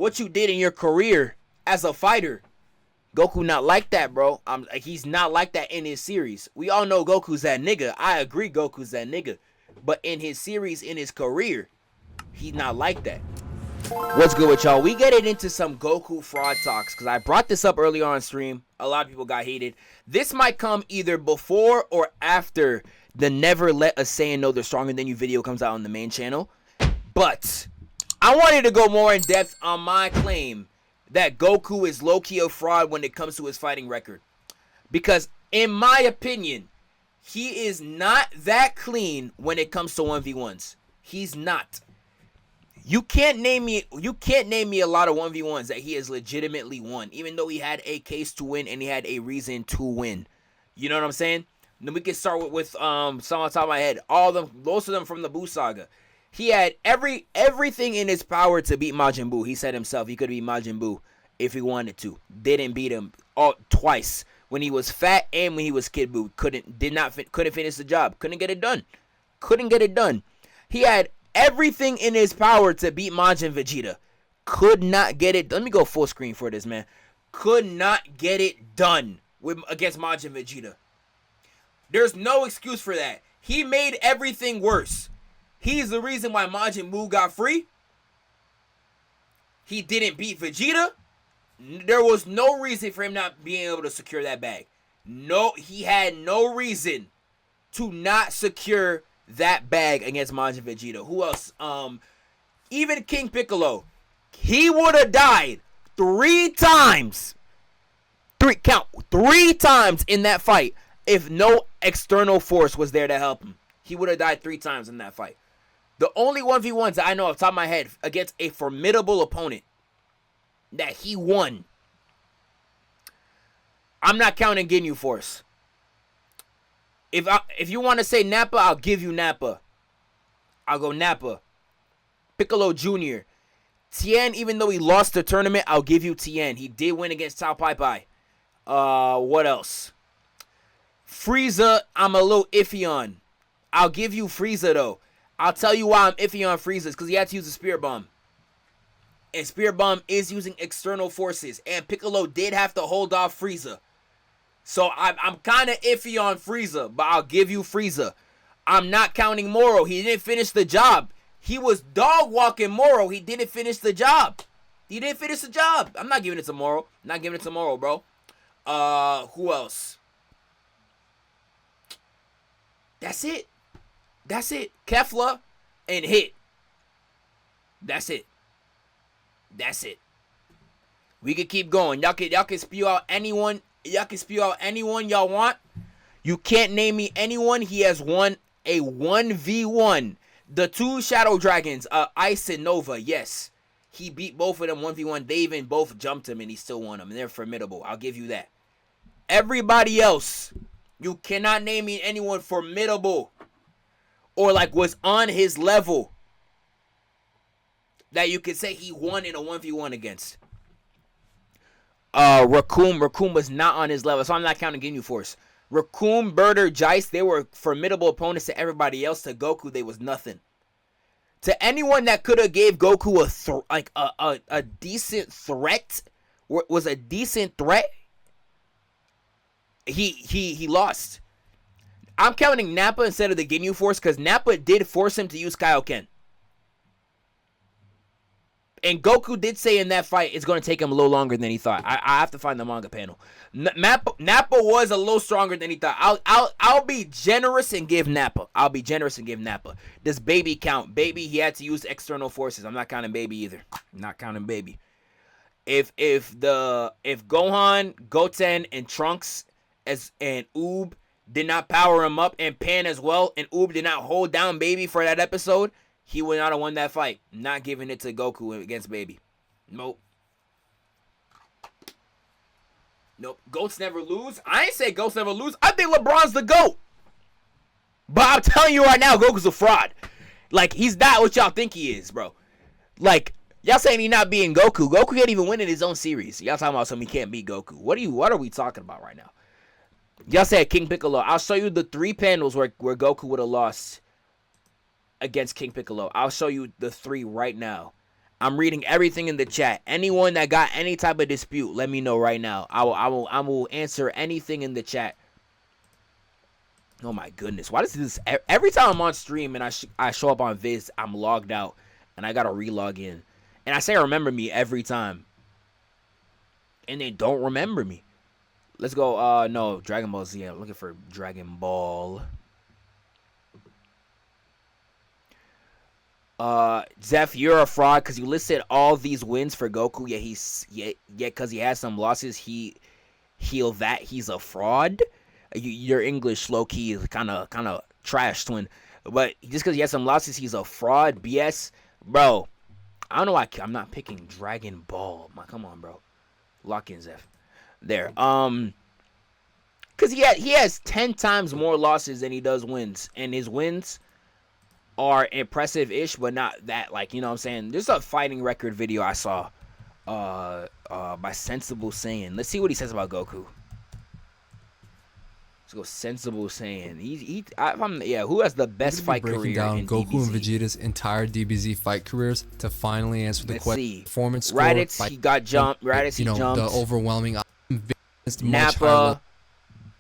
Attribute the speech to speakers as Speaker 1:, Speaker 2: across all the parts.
Speaker 1: what you did in your career as a fighter. Goku not like that, bro. He's not like that in his series. We all know Goku's that nigga. I agree Goku's that nigga. But in his series, in his career, he's not like that. What's good with y'all? We get it into some Goku fraud talks because I brought this up earlier on stream. A lot of people got hated. This might come either before or after the Never Let a Saiyan Know They're Stronger Than You video comes out on the main channel. But I wanted to go more in depth on my claim that Goku is low-key a fraud when it comes to his fighting record. Because in my opinion, he is not that clean when it comes to 1v1s. He's not. You can't name me a lot of 1v1s that he has legitimately won, even though he had a case to win and he had a reason to win. You know what I'm saying? Then we can start with some on top of my head. All of them, most of them from the Buu saga. He had everything in his power to beat Majin Buu. He said himself he could beat Majin Buu if he wanted to. Didn't beat him twice. When he was fat and when he was Kid Buu. Couldn't finish the job. Couldn't get it done. He had everything in his power to beat Majin Vegeta. Could not get it. Let me go full screen for this, man. Could not get it done against Majin Vegeta. There's no excuse for that. He made everything worse. He's the reason why Majin Buu got free. He didn't beat Vegeta. There was no reason for him not being able to secure that bag. No, he had no reason to not secure that bag against Majin Vegeta. Who else? Even King Piccolo. He would have died 3 times. 3 times in that fight if no external force was there to help him. He would have died 3 times in that fight. The only 1v1s that I know off the top of my head against a formidable opponent that he won. I'm not counting Ginyu Force. If you want to say Nappa, I'll give you Nappa. I'll go Nappa. Piccolo Jr. Tien, even though he lost the tournament, I'll give you Tien. He did win against Tao Pai Pai. What else? Frieza, I'm a little iffy on. I'll give you Frieza, though. I'll tell you why I'm iffy on Frieza. Because he had to use a Spirit Bomb. And Spirit Bomb is using external forces. And Piccolo did have to hold off Frieza. So I'm kind of iffy on Frieza. But I'll give you Frieza. I'm not counting Moro. He didn't finish the job. He was dog walking Moro. He didn't finish the job. I'm not giving it to Moro. Bro. Who else? That's it. Kefla and Hit. That's it. We could keep going. Y'all can spew out anyone. Y'all want. You can't name me anyone. He has won a 1v1. The 2 Shadow Dragons, Ice and Nova. Yes, he beat both of them 1v1. They even both jumped him and he still won them. And they're formidable. I'll give you that. Everybody else, you cannot name me anyone formidable or like was on his level that you could say he won in a 1v1 against. Raccoon was not on his level, so I'm not counting Ginyu Force. Raccoon, Birder, Jice, they were formidable opponents to everybody else. To Goku, they was nothing. To anyone that could have gave Goku a decent threat, was a decent threat, he lost. I'm counting Nappa instead of the Ginyu Force because Nappa did force him to use Kaioken. And Goku did say in that fight it's going to take him a little longer than he thought. I have to find the manga panel. Nappa was a little stronger than he thought. I'll be generous and give Nappa. Does Baby count? Baby, he had to use external forces. I'm not counting Baby either. If Gohan, Goten, and Trunks and Oob did not power him up, and Pan as well, and Oob did not hold down Baby for that episode, he would not have won that fight. Not giving it to Goku against Baby. Nope. Goats never lose. I ain't say Goats never lose. I think LeBron's the GOAT. But I'm telling you right now, Goku's a fraud. Like, he's not what y'all think he is, bro. Like, y'all saying he not being Goku. Goku can't even win in his own series. Y'all talking about something he can't beat Goku. What are we talking about right now? Y'all said King Piccolo. I'll show you the 3 panels where Goku would have lost against King Piccolo. I'll show you the 3 right now. I'm reading everything in the chat. Anyone that got any type of dispute, let me know right now. I will answer anything in the chat. Oh my goodness, why does this every time I'm on stream and I show up on Viz, I'm logged out and I gotta re-log in, and I say remember me every time, and they don't remember me. Let's go. No, Dragon Ball Z. I'm looking for Dragon Ball. Zeph, you're a fraud because you listed all these wins for Goku. Yet because he has some losses, he's a fraud. Your English low key is kind of trash, twin. But just because he has some losses, he's a fraud. BS, bro. I don't know why I'm not picking Dragon Ball. Come on, bro. Lock in, Zeph. There. Because he has 10 times more losses than he does wins, and his wins are impressive-ish, but not that, like, you know what I'm saying? There's a fighting record video I saw by Sensible Saiyan. Let's see what he says about Goku. Let's go Sensible Saiyan. Who has the best fight career
Speaker 2: breaking down
Speaker 1: in
Speaker 2: Goku
Speaker 1: DBZ?
Speaker 2: and Vegeta's entire DBZ fight careers to finally answer the question. Performance score.
Speaker 1: Raditz, he got jumped. Raditz, he jumped.
Speaker 2: The overwhelming.
Speaker 1: Nappa,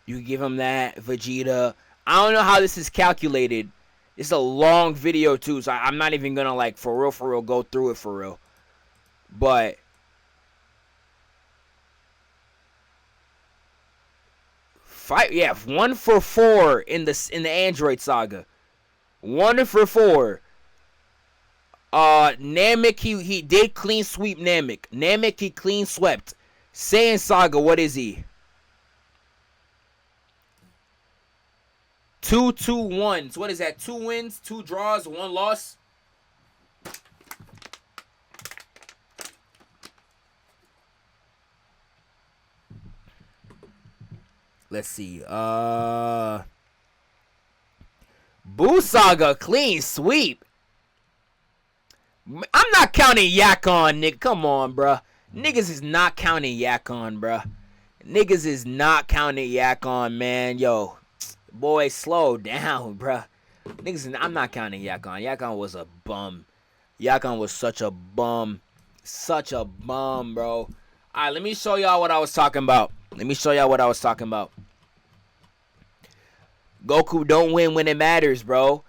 Speaker 1: you give him that. Vegeta. I don't know how this is calculated. It's a long video too, so I'm not even gonna like for real go through it for real. But fight, yeah, 1 for 4 in the Android saga. 1 for 4. Namek, he did clean sweep Namek. Namek, he clean swept. Saiyan saga, what is he? 2-2-1. So what is that? 2 wins, 2 draws, 1 loss. Let's see. Buu saga clean sweep. I'm not counting Yakon, nigga. Come on, bruh. Niggas is not counting Yakon, bruh. Niggas is not counting Yakon, man. Yo. Boy, slow down, bruh. Niggas, I'm not counting Yakon. Yakon was a bum. Yakon was such a bum. Such a bum, bro. Alright, let me show y'all what I was talking about. Goku don't win when it matters, bro.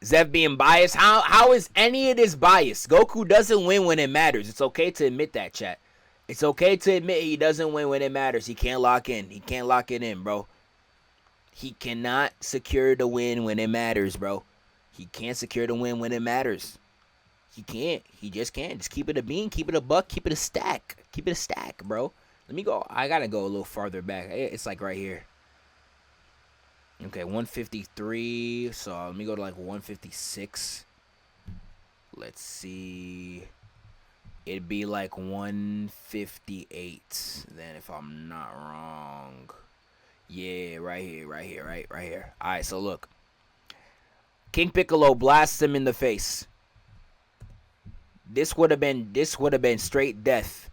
Speaker 1: Zeph being biased. How is any of this biased? Goku doesn't win when it matters. It's okay to admit that, chat. It's okay to admit he doesn't win when it matters. He can't lock in. He can't lock it in, bro. He cannot secure the win when it matters, bro. He can't secure the win when it matters. He can't. He just can't. Just keep it a bean, keep it a buck, keep it a stack. Keep it a stack, bro. Let me go. I gotta go a little farther back. It's like right here. Okay, 153. So let me go to like 156. Let's see. It'd be like 158. Then if I'm not wrong. Yeah, right here. Alright, so look. King Piccolo blasts him in the face. This would have been straight death.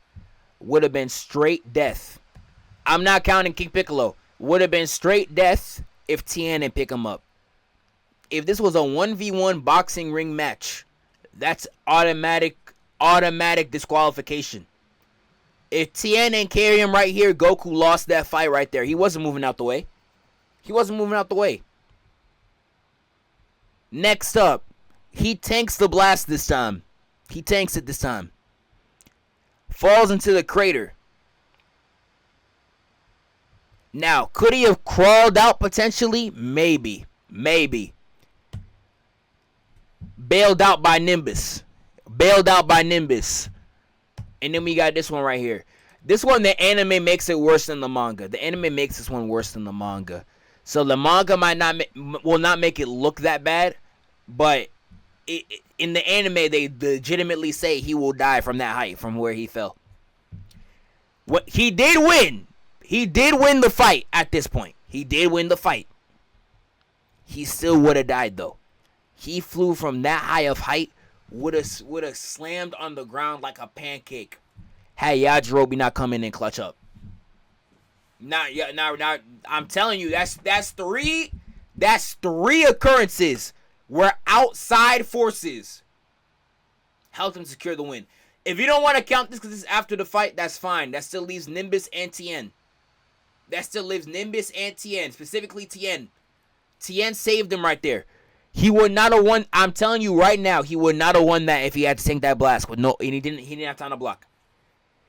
Speaker 1: Would have been straight death. I'm not counting King Piccolo. Would have been straight death if Tien didn't pick him up. If this was a 1v1 boxing ring match, that's automatic disqualification. If Tien didn't carry him right here, Goku lost that fight right there. He wasn't moving out the way. Next up, he tanks the blast this time. He tanks it this time. Falls into the crater. Now, could he have crawled out potentially? Maybe. Bailed out by Nimbus. And then we got this one right here. This one, the anime makes it worse than the manga. The anime makes this one worse than the manga. So the manga will not make it look that bad, but in the anime, they legitimately say he will die from that height, from where he fell. What he did win. He did win the fight at this point. He still would have died though. He flew from that high of height. Would have slammed on the ground like a pancake. Had Yajirobe not come in and clutch up. Now I'm telling you, that's three occurrences where outside forces helped him secure the win. If you don't want to count this because it's after the fight, that's fine. That still leaves Nimbus and Tien. That still leaves Nimbus and Tien. Specifically Tien. Tien saved him right there. He would not have won. I'm telling you right now, he would not have won that if he had to tank that blast with no. And he didn't have time to block.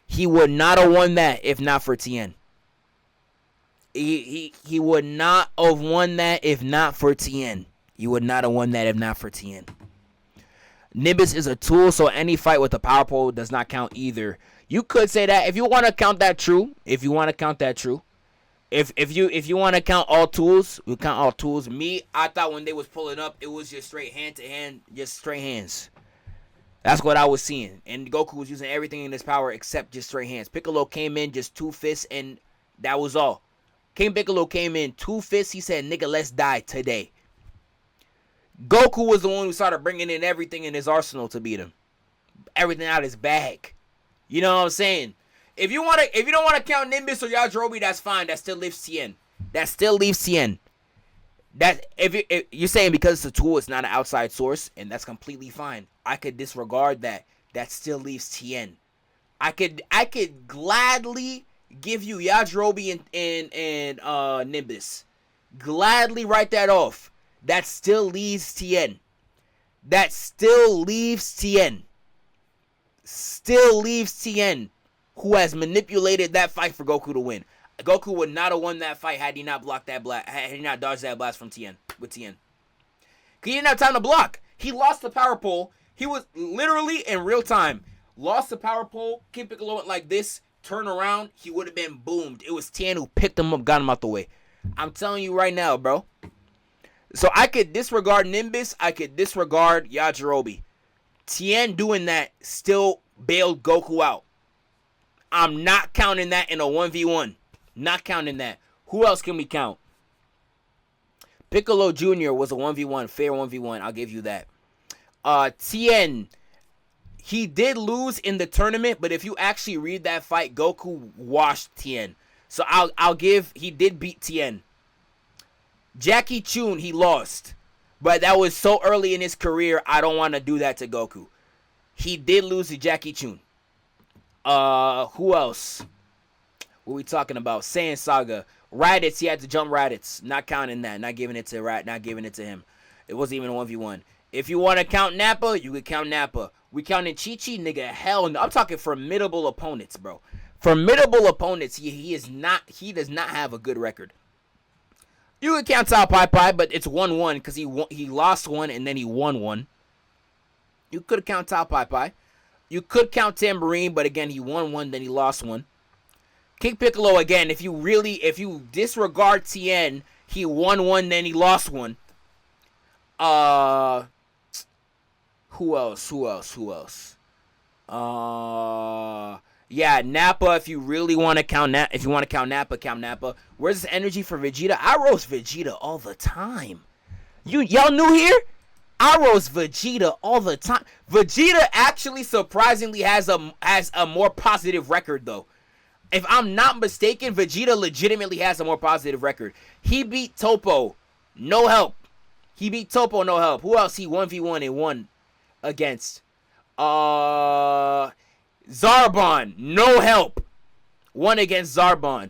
Speaker 1: He would not have won that if not for Tien. He would not have won that if not for Tien. He would not have won that if not for Tien. Nimbus is a tool, so any fight with a power pole does not count either. You could say that if you want to count that true. If you want to count that true. If you want to count all tools, we count all tools. Me, I thought when they was pulling up, it was just straight hand to hand, just straight hands. That's what I was seeing. And Goku was using everything in his power except just straight hands. Piccolo came in just 2 fists, and that was all. King Piccolo came in 2 fists. He said, nigga, let's die today. Goku was the one who started bringing in everything in his arsenal to beat him. Everything out of his bag. You know what I'm saying? If you don't want to count Nimbus or Yajirobe, that's fine. That still leaves Tien. That if you're saying because it's a tool, it's not an outside source, and that's completely fine. I could disregard that. That still leaves Tien. I could gladly give you Yajirobe and Nimbus. Gladly write that off. That still leaves Tien. Still leaves Tien, who has manipulated that fight for Goku to win. Goku would not have won that fight had he not blocked that blast, had he not dodged that blast from Tien, with Tien. He didn't have time to block. He lost the power pole. He was literally in real time. Lost the power pole. King Piccolo went like this. Turn around. He would have been boomed. It was Tien who picked him up, got him out the way. I'm telling you right now, bro. So I could disregard Nimbus. I could disregard Yajirobe. Tien doing that still bailed Goku out. I'm not counting that in a 1v1. Not counting that. Who else can we count? Piccolo Jr. was a 1v1. Fair 1v1. I'll give you that. Tien. He did lose in the tournament, but if you actually read that fight, Goku washed Tien. So I'll give, he did beat Tien. Jackie Chun, he lost. But that was so early in his career, I don't want to do that to Goku. He did lose to Jackie Chun. Who else? What are we talking about? Saiyan Saga. Raditz, he had to jump Raditz. Not counting that. Not giving it to him. It wasn't even a 1v1. If you want to count Nappa, you could count Nappa. We counting Chi-Chi? Nigga, hell no. I'm talking formidable opponents, bro. Formidable opponents. He does not have a good record. You could count Tao Pai Pai, but it's 1-1 because he lost one and then he won one. You could count Tao Pai Pai. You could count Tambourine, but again, he won one, then he lost one. King Piccolo, again, if you disregard Tien, he won one, then he lost one. Who else? Yeah, Nappa, if you really want to count Nappa, count Nappa. Where's this energy for Vegeta? I roast Vegeta all the time. Y'all new here? I roast Vegeta all the time. Vegeta actually surprisingly has a more positive record though. If I'm not mistaken, Vegeta legitimately has a more positive record. He beat Toppo, no help. Who else he 1v1 and won against? Zarbon, no help. Won against Zarbon.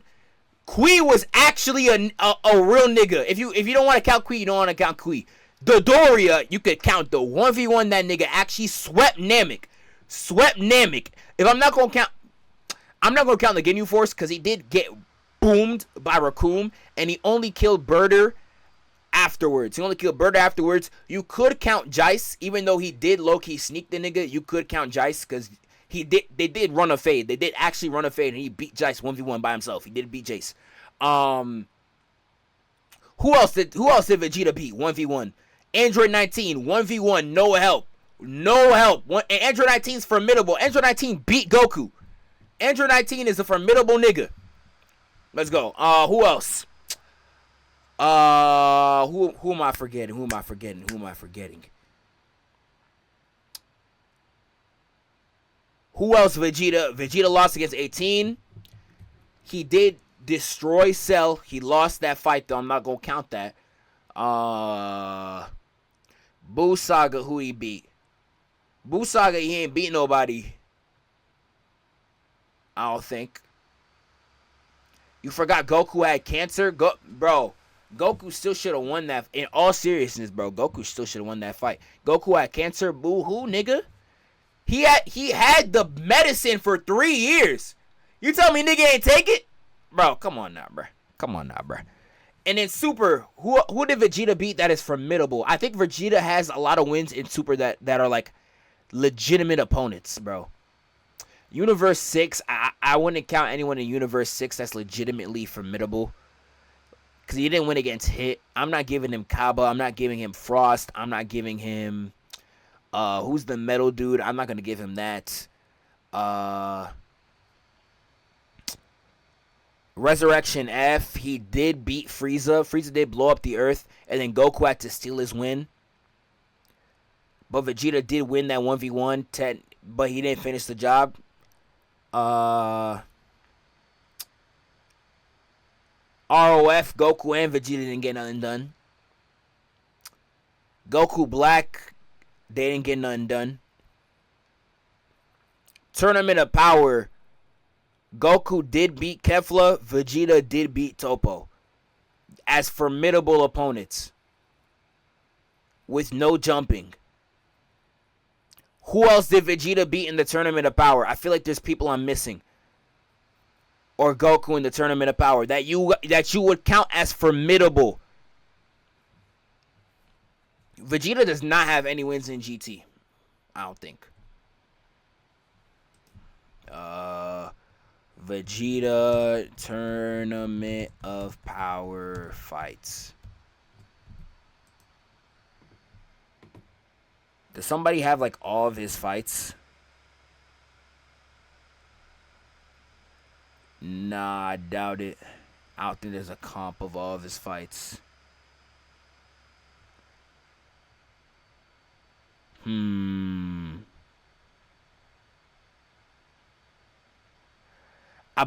Speaker 1: Kui was actually a real nigga. If you don't want to count Kui, you don't want to count Kui. Dodoria, you could count the 1v1 that nigga actually swept Namek. If I'm not gonna count the Ginyu Force because he did get boomed by Raccoon and he only killed Birder afterwards. You could count Jice, even though he did low-key sneak the nigga. You could count Jice because they did run a fade. They did actually run a fade and he beat Jice 1v1 by himself. He did beat Jace. Who else did Vegeta beat 1v1? Android 19 1v1, no help. And Android 19's formidable. Android 19 beat Goku. Android 19 is a formidable nigga. Let's go. Who else? Who am I forgetting? Who am I forgetting? Who else? Vegeta lost against 18. He did destroy Cell. He lost that fight though. I'm not gonna count that. Buu Saga, who he beat? Buu Saga, he ain't beat nobody. I don't think. You forgot Goku had cancer? Bro, Goku still should have won that. In all seriousness, bro, Goku still should have won that fight. Goku had cancer? Boo-hoo, nigga. He had the medicine for 3 years. You tell me nigga ain't take it? Bro, come on now, bro. Come on now, bro. And in Super, who did Vegeta beat that is formidable? I think Vegeta has a lot of wins in Super that are like legitimate opponents, bro. Universe 6, I wouldn't count anyone in Universe 6 that's legitimately formidable. Because he didn't win against Hit. I'm not giving him Kaba. I'm not giving him Frost. I'm not giving him... who's the metal dude? I'm not going to give him that. Resurrection F, he did beat Frieza. Frieza did blow up the Earth. And then Goku had to steal his win. But Vegeta did win that 1v1. But he didn't finish the job. ROF, Goku and Vegeta didn't get nothing done. Goku Black, they didn't get nothing done. Tournament of Power, Goku did beat Kefla, Vegeta did beat Toppo. As formidable opponents. With no jumping. Who else did Vegeta beat in the Tournament of Power? I feel like there's people I'm missing. Or Goku in the Tournament of Power that you would count as formidable. Vegeta does not have any wins in GT. I don't think. Vegeta Tournament of Power fights. Does somebody have like all of his fights? Nah, I doubt it. I don't think there's a comp of all of his fights. I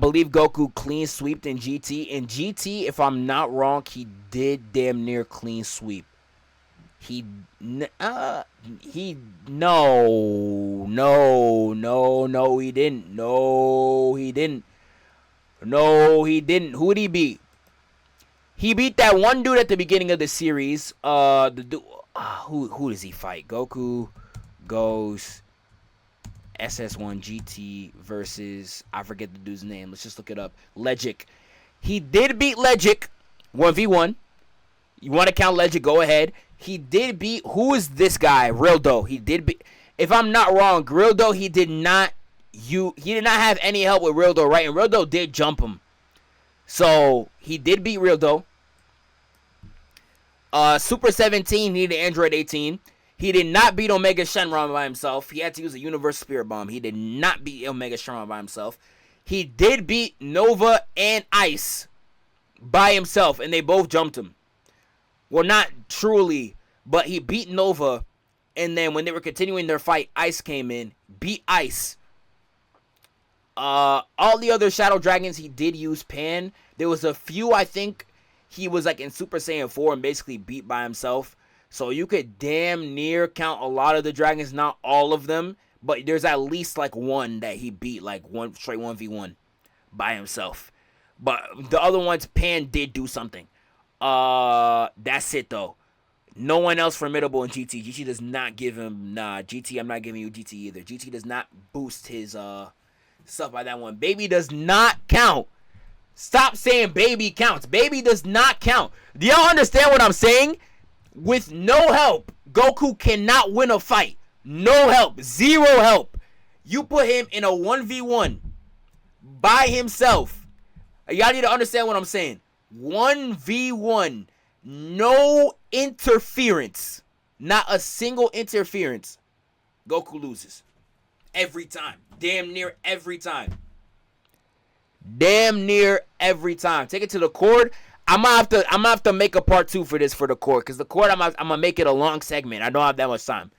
Speaker 1: believe Goku clean sweeped in GT. In GT, if I'm not wrong, he did damn near clean sweep. He didn't. No, he didn't. Who did he beat? He beat that one dude at the beginning of the series. Who does he fight? Goku goes SS1 GT versus, I forget the dude's name. Let's just look it up. Legic. He did beat Legic 1v1. You want to count Legic? Go ahead. He did beat, who is this guy? Rildo. He did beat, if I'm not wrong, Rildo, he did not have any help with Rildo, right? And Rildo did jump him. So, he did beat Rildo. Super 17 needed Android 18. He did not beat Omega Shenron by himself. He had to use a Universal Spirit Bomb. He did not beat Omega Shenron by himself. He did beat Nova and Ice by himself, and they both jumped him. Well, not truly, but he beat Nova, and then when they were continuing their fight, Ice came in, beat Ice. All the other Shadow Dragons, he did use Pan. There was a few, I think, he was like in Super Saiyan 4 and basically beat by himself. So you could damn near count a lot of the dragons, not all of them, but there's at least like one that he beat, like one straight 1v1 by himself. But the other ones, Pan did do something. That's it though. No one else formidable in GT. GT does not give him, GT, I'm not giving you GT either. GT does not boost his stuff by that one. Baby does not count. Stop saying baby counts. Baby does not count. Do y'all understand what I'm saying? With no help, Goku cannot win a fight. No help. Zero help. You put him in a 1v1 by himself. Y'all need to understand what I'm saying. 1v1. No interference. Not a single interference. Goku loses. Every time. Damn near every time. Damn near every time. Take it to the cord. I'm gonna have to make a part 2 for this for the cord, because the cord I'm gonna make it a long segment. I don't have that much time.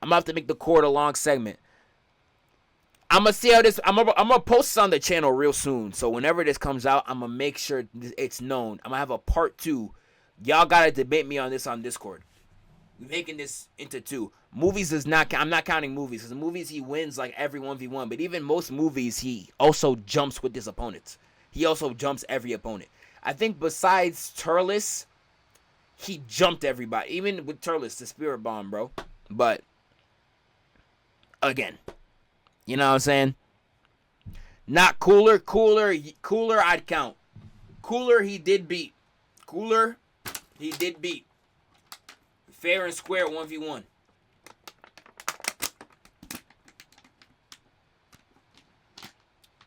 Speaker 1: I'm gonna have to make the cord a long segment. I'm gonna see how this. I'm gonna post this on the channel real soon. So whenever this comes out, I'm gonna make sure it's known. I'm gonna have a part 2. Y'all gotta debate me on this on Discord. We're making this into 2. Movies does not. I'm not counting movies because the movies he wins like every 1v1. But even most movies he also jumps with his opponents. He also jumps every opponent. I think besides Turles, he jumped everybody. Even with Turles, the Spirit Bomb, bro. But again, you know what I'm saying? Not Cooler. Cooler I'd count. Cooler he did beat. Cooler he did beat. Fair and square 1v1.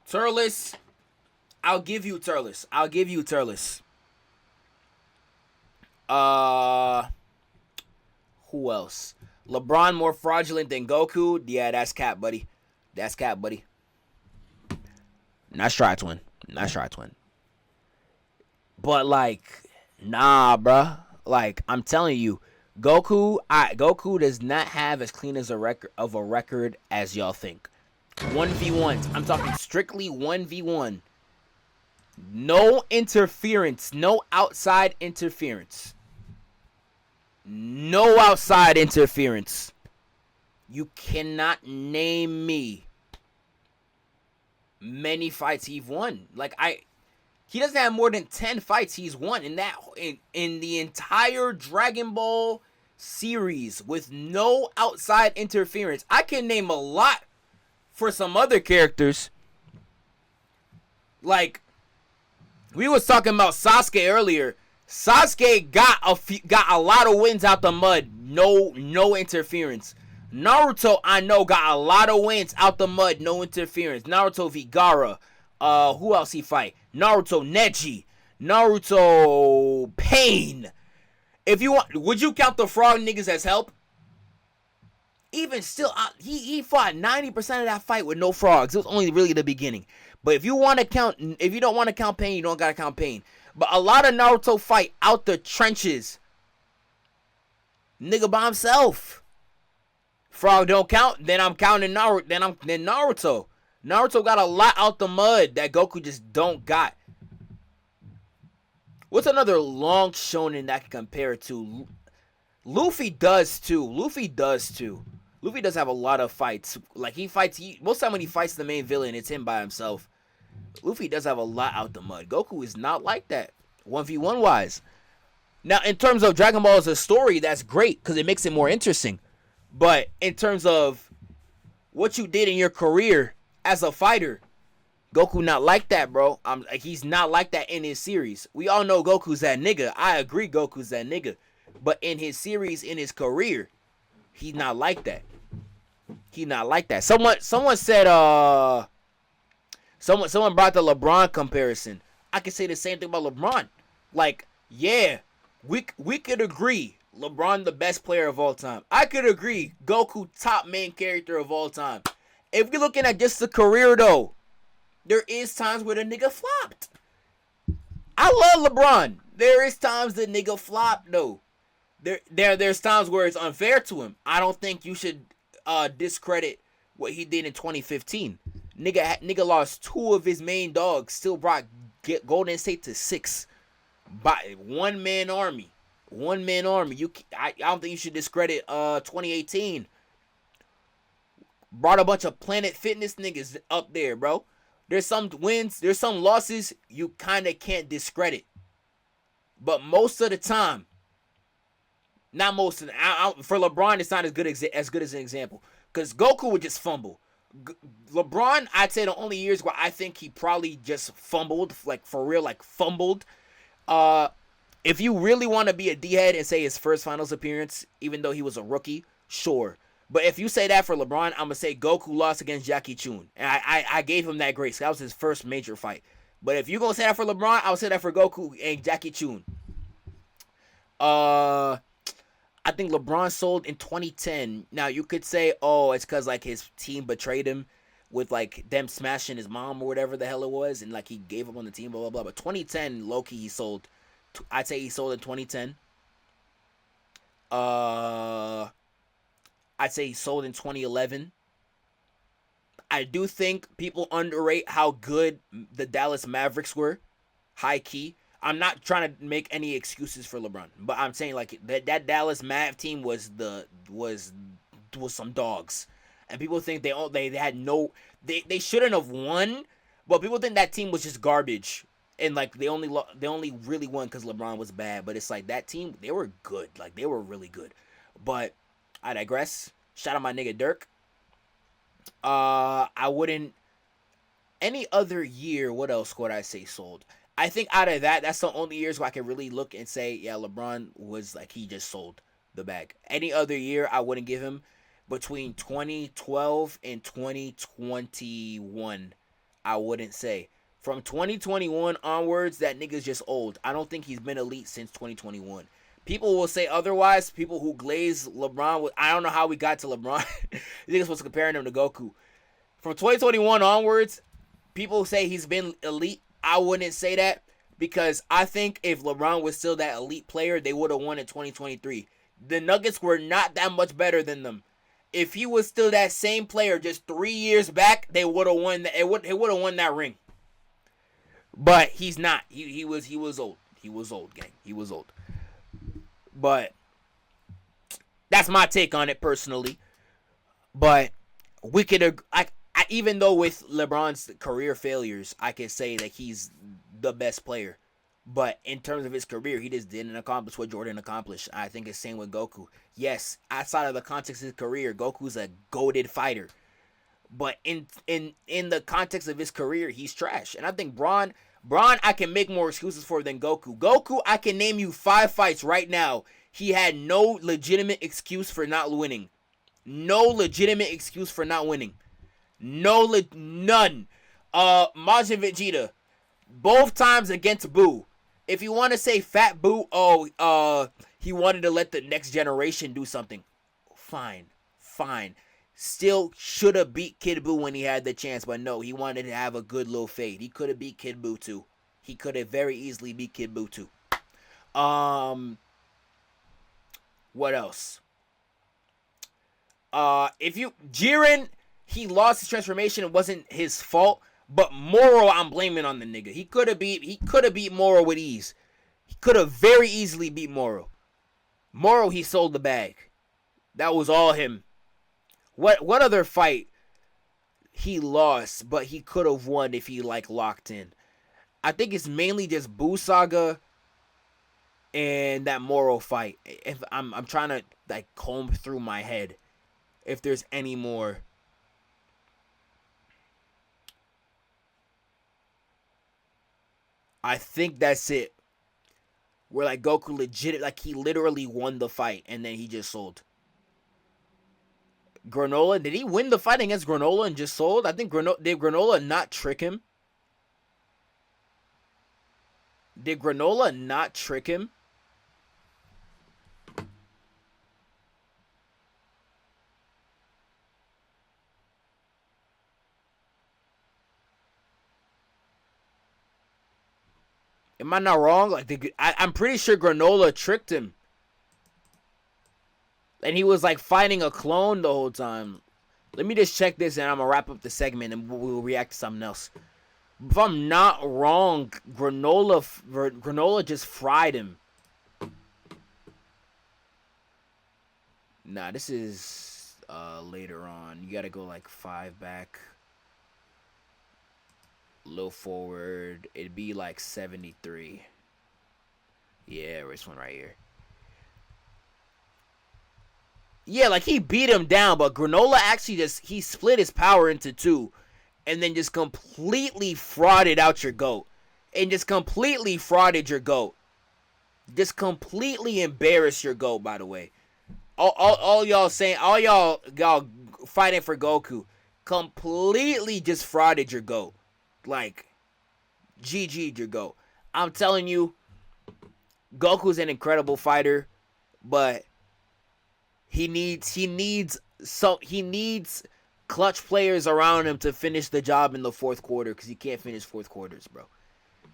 Speaker 1: Turles, I'll give you Turles. Who else? LeBron more fraudulent than Goku? Yeah, that's cap, buddy. Nice try, twin. But like, nah, bruh. Like, I'm telling you, Goku does not have as clean as a record as y'all think. 1v1s. I'm talking strictly 1v1. No interference. No outside interference. You cannot name me many fights he's won. He doesn't have more than 10 fights he's won in the entire Dragon Ball series with no outside interference. I can name a lot for some other characters. Like, we was talking about Sasuke earlier. Sasuke got a lot of wins out the mud. No interference. Naruto, I know, got a lot of wins out the mud. No interference. Naruto v Gaara. Who else he fight? Naruto Neji. Naruto Pain. If you want, would you count the frog niggas as help? Even still, he fought 90% of that fight with no frogs. It was only really the beginning. But if you don't want to count Pain, you don't gotta count Pain. But a lot of Naruto fight out the trenches. Nigga by himself. Frog don't count, then I'm counting Naruto. Then Naruto. Naruto got a lot out the mud that Goku just don't got. What's another long shonen that can compare it to? Luffy does too. Luffy does have a lot of fights. Like, most time when he fights the main villain, it's him by himself. Luffy does have a lot out the mud. Goku is not like that, 1v1 wise. Now, in terms of Dragon Ball as a story, that's great because it makes it more interesting. But in terms of what you did in your career as a fighter, Goku not like that, bro. He's not like that in his series. We all know Goku's that nigga. I agree Goku's that nigga. But in his series, in his career, he's not like that. Someone said, someone brought the LeBron comparison. I can say the same thing about LeBron. Like, yeah, we could agree LeBron the best player of all time. I could agree Goku top main character of all time. If you're looking at just the career though, there is times where the nigga flopped. I love LeBron. There is times the nigga flopped though. There's times where it's unfair to him. I don't think you should discredit what he did in 2015. Nigga lost 2 of his main dogs. Still brought Golden State to 6 by one man army. I don't think you should discredit 2018. Brought a bunch of Planet Fitness niggas up there, bro. There's some wins, there's some losses you kind of can't discredit. But most of the time, not most of the for LeBron, it's not as good as an example. Because Goku would just fumble. LeBron, I'd say the only years where I think he probably just fumbled, like for real, like fumbled. If you really want to be a D-head and say his first finals appearance, even though he was a rookie, sure. But if you say that for LeBron, I'm going to say Goku lost against Jackie Chun. And I gave him that grace. That was his first major fight. But if you're going to say that for LeBron, I'll say that for Goku and Jackie Chun. I think LeBron sold in 2010. Now, you could say, oh, it's because, like, his team betrayed him with, like, them smashing his mom or whatever the hell it was. And, like, he gave up on the team, blah, blah, blah. But 2010, low-key, he sold. I'd say he sold in 2010. I'd say he sold in 2011. I do think people underrate how good the Dallas Mavericks were. High key. I'm not trying to make any excuses for LeBron, but I'm saying like that Dallas Mav team was some dogs, and people think they had no they shouldn't have won, but people think that team was just garbage, and like they only really won because LeBron was bad. But it's like that team, they were good, like they were really good. But I digress. Shout out my nigga Dirk. I wouldn't. Any other year, what else would I say sold? I think out of that's the only years where I can really look and say, yeah, LeBron was like, he just sold the bag. Any other year, I wouldn't give him. Between 2012 and 2021, I wouldn't say. From 2021 onwards, that nigga's just old. I don't think he's been elite since 2021. People will say otherwise. People who glaze LeBron, I don't know how we got to LeBron. Niggas was comparing him to Goku. From 2021 onwards, people say he's been elite. I wouldn't say that because I think if LeBron was still that elite player, they would have won in 2023. The Nuggets were not that much better than them. If he was still that same player just 3 years back, they would have won. They would have won that ring. But he's not. He was old. He was old, gang. He was old. But that's my take on it personally. But we could, even though with LeBron's career failures, I can say that he's the best player. But in terms of his career, he just didn't accomplish what Jordan accomplished. I think it's same with Goku. Yes, outside of the context of his career, Goku's a goated fighter. But in the context of his career, he's trash. And I think Braun, I can make more excuses for than Goku. Goku, I can name you 5 fights right now. He had no legitimate excuse for not winning. No legitimate excuse for not winning. None. Majin Vegeta, both times against Buu. If you want to say Fat Buu, he wanted to let the next generation do something. Fine. Still should have beat Kid Buu when he had the chance, but no, he wanted to have a good little fade. He could have beat Kid Buu too. He could have very easily beat Kid Buu too. What else? Jiren, he lost his transformation. It wasn't his fault, but Moro, I'm blaming on the nigga. He could have beat Moro with ease. He could have very easily beat Moro. Moro, he sold the bag. That was all him. What other fight he lost, but he could have won if he locked in? I think it's mainly just Buu Saga and that Moro fight. If I'm trying to comb through my head if there's any more. I think that's it. Where Goku legit, he literally won the fight and then he just sold. Granola, did he win the fight against Granola and just sold? I think did Granola not trick him? Did Granola not trick him? Am I not wrong? I'm pretty sure Granola tricked him. And he was fighting a clone the whole time. Let me just check this and I'm going to wrap up the segment and we'll react to something else. If I'm not wrong, Granola just fried him. Nah, this is later on. You got to go 5 back. A little forward. It'd be 73. Yeah, this one right here. Yeah, he beat him down, but Granola actually he split his power into 2 and then just completely frauded out your GOAT. And just completely frauded your GOAT. Just completely embarrassed your GOAT, by the way. All y'all saying, all y'all fighting for Goku, completely just frauded your GOAT. GG'd your GOAT. I'm telling you, Goku's an incredible fighter, but he needs clutch players around him to finish the job in the 4th quarter because he can't finish 4th quarters, bro.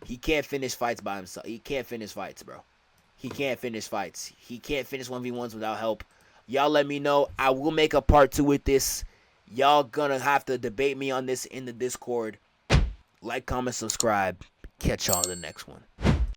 Speaker 1: He can't finish fights by himself. He can't finish fights, bro. He can't finish fights. He can't finish 1v1s without help. Y'all let me know. I will make a part 2 with this. Y'all gonna have to debate me on this in the Discord. Like, comment, subscribe. Catch y'all in the next one.